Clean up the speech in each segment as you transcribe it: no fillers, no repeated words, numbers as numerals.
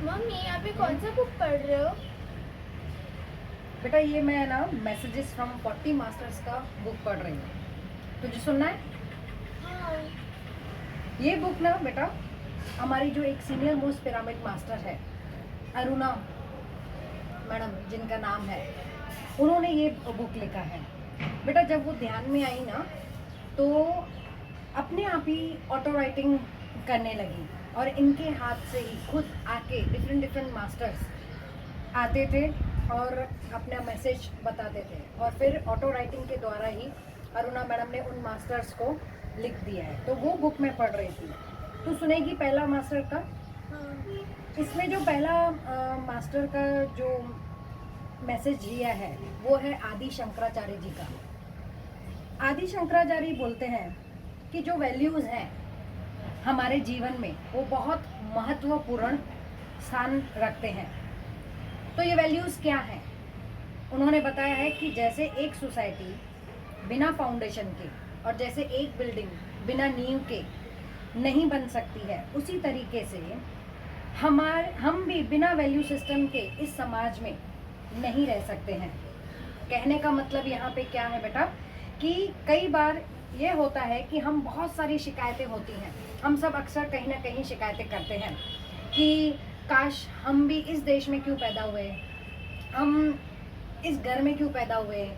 Mummy आप ये कौन सा बुक पढ़ रहे हो? बेटा ये मैं ना मैसेजेस फ्रॉम 40 मास्टर्स का बुक पढ़ रही हूँ। तुझे सुनना है? हाँ। ये बुक ना बेटा हमारी जो एक सीनियर मोस्ट पिरामिड मास्टर है अरुणा मैडम जिनका नाम है, उन्होंने ये बुक लिखा है। बेटा जब वो ध्यान में आई ना तो अपने आप ही ऑटो राइटिंग करने लगी और इनके हाथ से ही खुद आके डिफरेंट डिफरेंट मास्टर्स आते थे और अपना मैसेज बताते थे और फिर ऑटो राइटिंग के द्वारा ही अरुणा मैडम ने उन मास्टर्स को लिख दिया है। तो वो बुक मैं पढ़ रही थी। तो सुनेगी पहला मास्टर का। हाँ। इसमें जो पहला मास्टर का जो मैसेज लिया है वो है आदि शंकराचार्य जी का। आदि शंकराचार्य बोलते हैं कि जो वैल्यूज़ हैं हमारे जीवन में वो बहुत महत्वपूर्ण स्थान रखते हैं। तो ये वैल्यूज़ क्या हैं? उन्होंने बताया है कि जैसे एक सोसाइटी बिना फाउंडेशन के और जैसे एक बिल्डिंग बिना नींव के नहीं बन सकती है, उसी तरीके से हम भी बिना वैल्यू सिस्टम के इस समाज में नहीं रह सकते हैं। कहने का मतलब यहाँ पे क्या है बेटा कि कई बार ये होता है कि हम बहुत सारी शिकायतें होती हैं, हम सब अक्सर कहीं ना कहीं शिकायतें करते हैं कि काश हम भी इस देश में क्यों पैदा हुए, हम इस घर में क्यों पैदा हुए,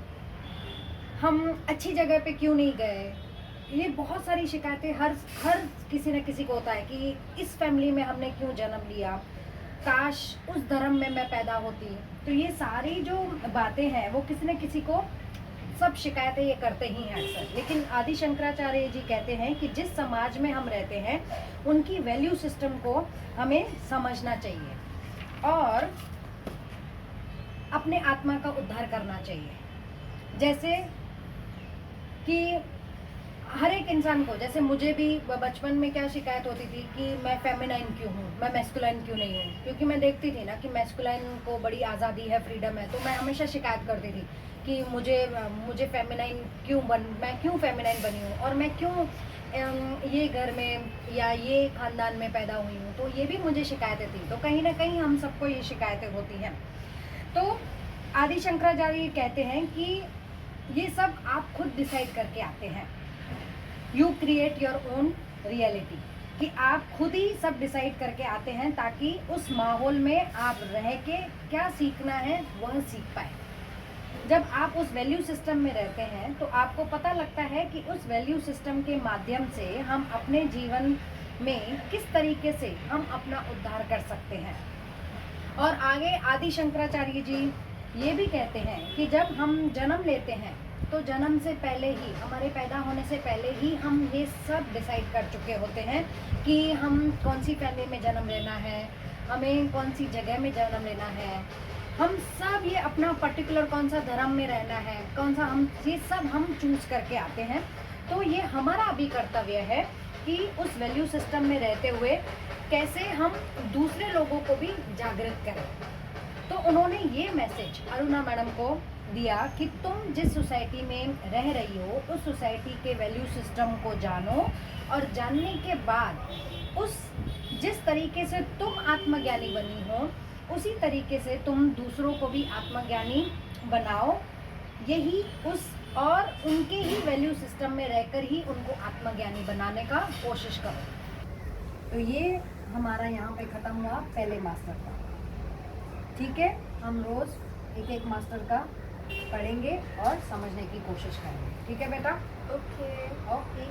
हम अच्छी जगह पे क्यों नहीं गए। ये बहुत सारी शिकायतें हर हर किसी न किसी को होता है कि इस फैमिली में हमने क्यों जन्म लिया, काश उस धर्म में मैं पैदा होती। तो ये सारी जो बातें हैं वो किसी न किसी को सब शिकायतें ये करते ही हैं अक्सर। लेकिन आदि शंकराचार्य जी कहते हैं कि जिस समाज में हम रहते हैं उनकी वैल्यू सिस्टम को हमें समझना चाहिए और अपने आत्मा का उद्धार करना चाहिए। जैसे कि हर एक इंसान को, जैसे मुझे भी बचपन में क्या शिकायत होती थी कि मैं फेमिनाइन क्यों हूँ, मैं मैस्कुलाइन क्यों नहीं हूँ, क्योंकि मैं देखती थी ना कि मैस्कुलाइन को बड़ी आज़ादी है, फ्रीडम है। तो मैं हमेशा शिकायत करती थी कि मुझे फेमिनाइन मैं क्यों फेमिनाइन बनी हूँ और मैं क्यों ये घर में या ये ख़ानदान में पैदा हुई हूँ। तो ये भी मुझे शिकायतें थी। तो कहीं ना कहीं हम सबको ये शिकायतें होती हैं। तो आदि शंकराचार्य कहते हैं कि ये सब आप खुद डिसाइड करके आते हैं। You create your own reality, कि आप खुद ही सब डिसाइड करके आते हैं ताकि उस माहौल में आप रह के क्या सीखना है वह सीख पाए। जब आप उस वैल्यू सिस्टम में रहते हैं तो आपको पता लगता है कि उस वैल्यू सिस्टम के माध्यम से हम अपने जीवन में किस तरीके से हम अपना उद्धार कर सकते हैं। और आगे आदि शंकराचार्य जी ये भी कहते हैं कि जब हम जन्म लेते हैं तो जन्म से पहले ही, हमारे पैदा होने से पहले ही हम ये सब डिसाइड कर चुके होते हैं कि हम कौन सी फैमिली में जन्म लेना है, हमें कौन सी जगह में जन्म लेना है, हम सब ये अपना पर्टिकुलर कौन सा धर्म में रहना है, कौन सा ये सब हम चूज करके आते हैं। तो ये हमारा अभी कर्तव्य है कि उस वैल्यू सिस्टम में रहते हुए कैसे हम दूसरे लोगों को भी जागृत करें। तो उन्होंने ये मैसेज अरुणा मैडम को दिया कि तुम जिस सोसाइटी में रह रही हो उस सोसाइटी के वैल्यू सिस्टम को जानो और जानने के बाद उस जिस तरीके से तुम आत्मज्ञानी बनी हो उसी तरीके से तुम दूसरों को भी आत्मज्ञानी बनाओ। यही उस और उनके ही वैल्यू सिस्टम में रहकर ही उनको आत्मज्ञानी बनाने का कोशिश करो। तो ये हमारा यहाँ पे ख़त्म हुआ पहले मास्टर का। ठीक है, हम रोज़ एक एक मास्टर का पढ़ेंगे और समझने की कोशिश करेंगे। ठीक है बेटा? ओके। ओके।